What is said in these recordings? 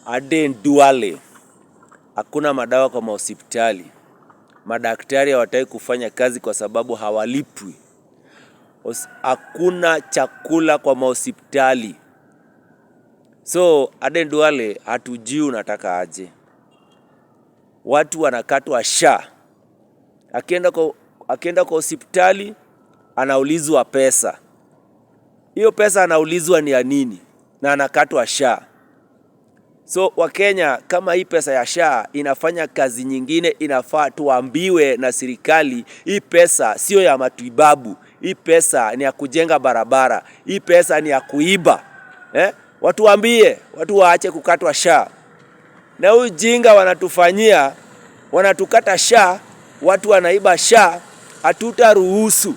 Aden Duale, hakuna madawa kwa hospitali. Madaktari hawataki kufanya kazi kwa sababu hawalipwi. Hakuna chakula kwa hospitali. So Aden Duale, hatujui unataka aje. Watu wanakatwa SHA. Akienda kwa hospitali anaulizwa pesa. Hiyo pesa anaulizwa ni ya nini? Na anakatwa SHA. So Wakenya, kama hii pesa ya SHA inafanya kazi nyingine, inafaa tuambiwe na serikali, hii pesa sio ya matibabu, hii pesa ni ya kujenga barabara, hii pesa ni ya kuiba. Watu waambie, watu waache kukatwa SHA. Na huyu jinga wanatufanyia, wanatukata SHA, watu wanaiba SHA, hatutaruhusu.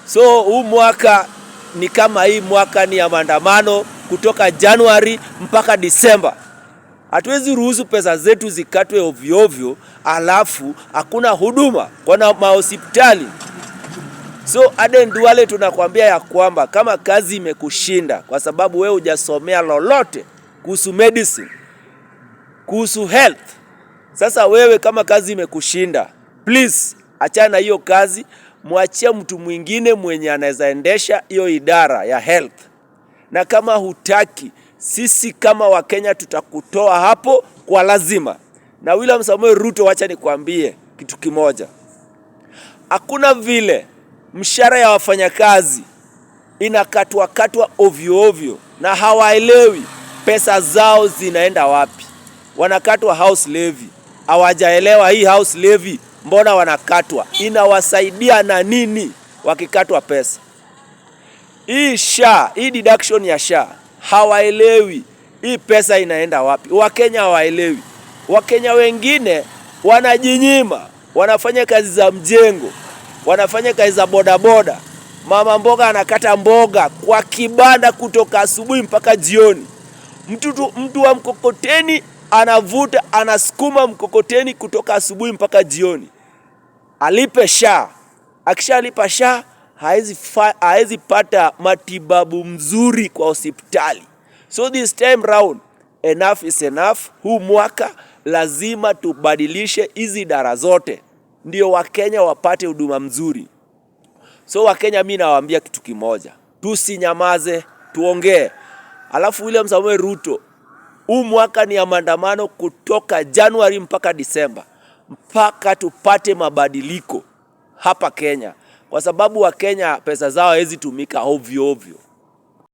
So huu mwaka ni kama hii mwaka ni ya maandamano kutoka Januari mpaka Disemba. Hatuwezi ruhusu pesa zetu zikatwe ovyo ovyo, alafu hakuna huduma kwa mahospitali. So Aden Duale, tunakwambia ya kwamba kama kazi imekushinda kwa sababu wewe hujasomea lolote kuhusu medicine, kuhusu health. Sasa wewe kama kazi imekushinda, please achana hiyo kazi, mwachie mtu mwingine mwenye anaweza endesha hiyo idara ya health. Na kama hutaki, sisi kama Wakenya tutakutoa hapo kwa lazima. Na William Samoei Ruto, wacha nikwambie kitu kimoja. Hakuna vile mshahara ya wafanyakazi inakatwa ovyo ovyo na hawaelewi pesa zao zinaenda wapi. Wanakatwa house levy. Hawajaelewa hii house levy mbona wanakatwa, inawasaidia na nini wakikatwa pesa. Hii SHA, hii deduction ya SHA, hawaelewi hii pesa inaenda wapi. Wakenya hawaelewi. Wakenya wengine wanajinyima, wanafanya kazi za mjengo, wanafanya kazi za bodaboda. Mama mboga anakata mboga kwa kibanda kutoka asubuhi mpaka jioni. Mtu wa mkokoteni anavuta, anasukuma mkokoteni kutoka asubuhi mpaka jioni. Alipe SHA. Akishalipa SHA, haezi pata matibabu mzuri kwa hospitali. So this time round, enough is enough. Huu mwaka lazima tubadilishe hizi idara zote, ndio Wakenya wapate huduma mzuri. So Wakenya, mimi nawaambia kitu kimoja, tusinyamaze, tuongee. Alafu William Samoei Ruto, huu mwaka ni ya maandamano kutoka Januari mpaka Disemba, mpaka tupate mabadiliko hapa Kenya, kwa sababu Wakenya pesa zao hawezi tumika ovyo ovyo.